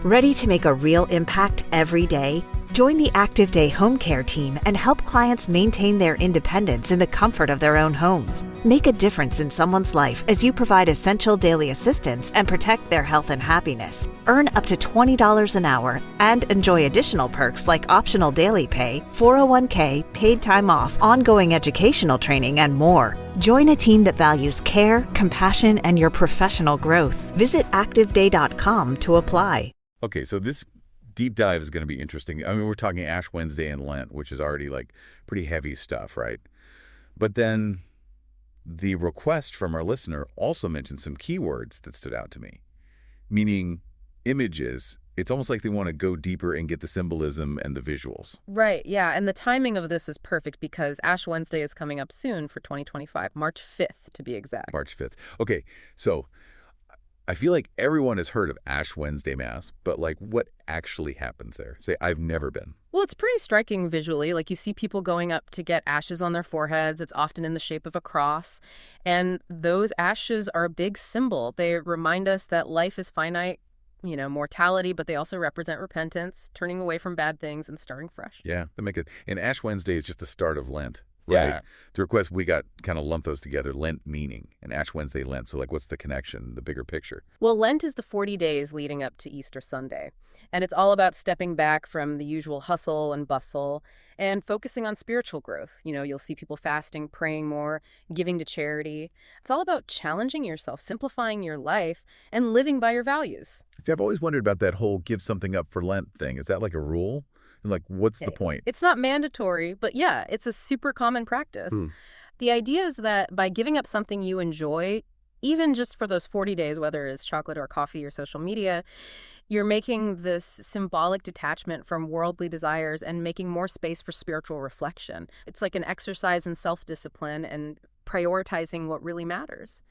Ready to make a real impact every day? Join the Active Day Home Care team and help clients maintain their independence in the comfort of their own homes. Make a difference in someone's life as you provide essential daily assistance and protect their health and happiness. Earn up to $20 an hour and enjoy additional perks like optional daily pay, 401k, paid time off, ongoing educational training, and more. Join a team that values care, compassion, and your professional growth. Visit activeday.com to apply. Okay, so this deep dive is going to be interesting. I mean, we're talking Ash Wednesday and Lent, which is already like pretty heavy stuff, right? But then the request from our listener also mentioned some keywords that stood out to me, meaning images. It's almost like they want to go deeper and get the symbolism and the visuals. Right, yeah, and the timing of this is perfect because Ash Wednesday is coming up soon for 2025, March 5th to be exact. March 5th. Okay, so I feel like everyone has heard of Ash Wednesday Mass, but like what actually happens there? Say, I've never been. Well, it's pretty striking visually. Like you see people going up to get ashes on their foreheads. It's often in the shape of a cross. And those ashes are a big symbol. They remind us that life is finite, mortality, but they also represent repentance, turning away from bad things and starting fresh. Yeah, that make it. And Ash Wednesday is just the start of Lent. Right. Yeah. The request, we got kind of lumped those together, Lent meaning, and Ash Wednesday, Lent. So like, what's the connection, the bigger picture? Well, Lent is the 40 days leading up to Easter Sunday. And it's all about stepping back from the usual hustle and bustle and focusing on spiritual growth. You'll see people fasting, praying more, giving to charity. It's all about challenging yourself, simplifying your life, and living by your values. See, I've always wondered about that whole give something up for Lent thing. Is that like a rule? And like, what's the point? It's not mandatory, but yeah, it's a super common practice. The idea is that by giving up something you enjoy, even just for those 40 days, whether it's chocolate or coffee or social media, you're making this symbolic detachment from worldly desires and making more space for spiritual reflection. It's like an exercise in self-discipline and prioritizing what really matters.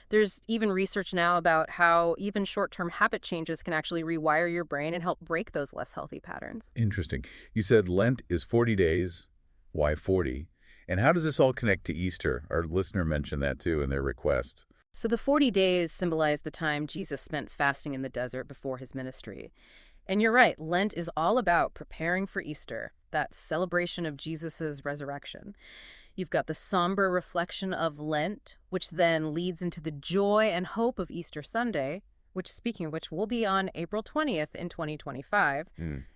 There's even research now about how even short-term habit changes can actually rewire your brain and help break those less healthy patterns. Interesting. You said Lent is 40 days. Why 40? And how does this all connect to Easter? Our listener mentioned that too in their request. So the 40 days symbolize the time Jesus spent fasting in the desert before his ministry. And you're right, Lent is all about preparing for Easter, that celebration of Jesus's resurrection. You've got the somber reflection of Lent, which then leads into the joy and hope of Easter Sunday, which, speaking of which, will be on April 20th in 2025.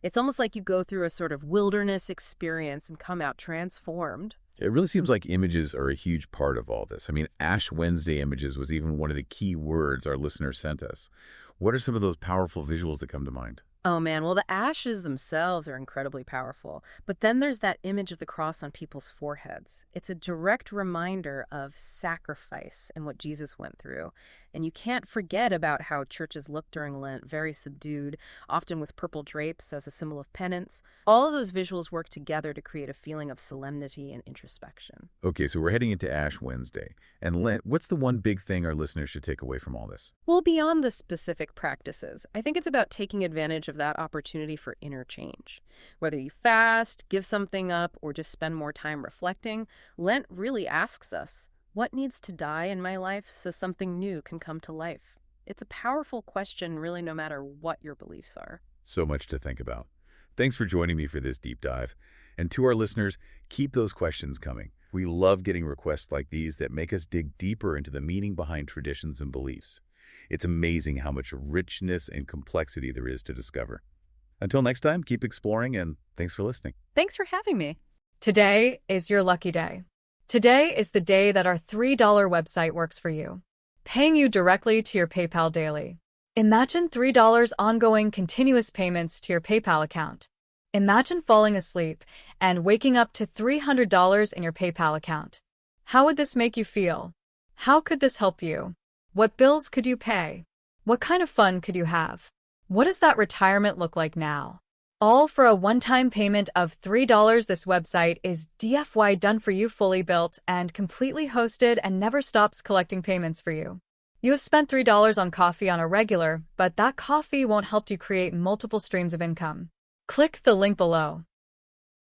It's almost like you go through a sort of wilderness experience and come out transformed. It really seems like images are a huge part of all this. I mean, Ash Wednesday images was even one of the key words our listeners sent us. What are some of those powerful visuals that come to mind? Oh man, well, the ashes themselves are incredibly powerful. But then there's that image of the cross on people's foreheads. It's a direct reminder of sacrifice and what Jesus went through. And you can't forget about how churches look during Lent, very subdued, often with purple drapes as a symbol of penance. All of those visuals work together to create a feeling of solemnity and introspection. Okay, so we're heading into Ash Wednesday. And Lent, what's the one big thing our listeners should take away from all this? Well, beyond the specific practices, I think it's about taking advantage of that opportunity for inner change. Whether you fast, give something up, or just spend more time reflecting, Lent really asks us, what needs to die in my life so something new can come to life? It's a powerful question, really, no matter what your beliefs are. So much to think about. Thanks for joining me for this deep dive. And to our listeners, keep those questions coming. We love getting requests like these that make us dig deeper into the meaning behind traditions and beliefs. It's amazing how much richness and complexity there is to discover. Until next time, keep exploring, and thanks for listening. Thanks for having me. Today is your lucky day. Today is the day that our $3 website works for you, paying you directly to your PayPal daily. Imagine $3 ongoing continuous payments to your PayPal account. Imagine falling asleep and waking up to $300 in your PayPal account. How would this make you feel? How could this help you? What bills could you pay? What kind of fun could you have? What does that retirement look like now? All for a one-time payment of $3. This website is DFY done for you, fully built and completely hosted, and never stops collecting payments for you. You have spent $3 on coffee on a regular, but that coffee won't help you create multiple streams of income. Click the link below.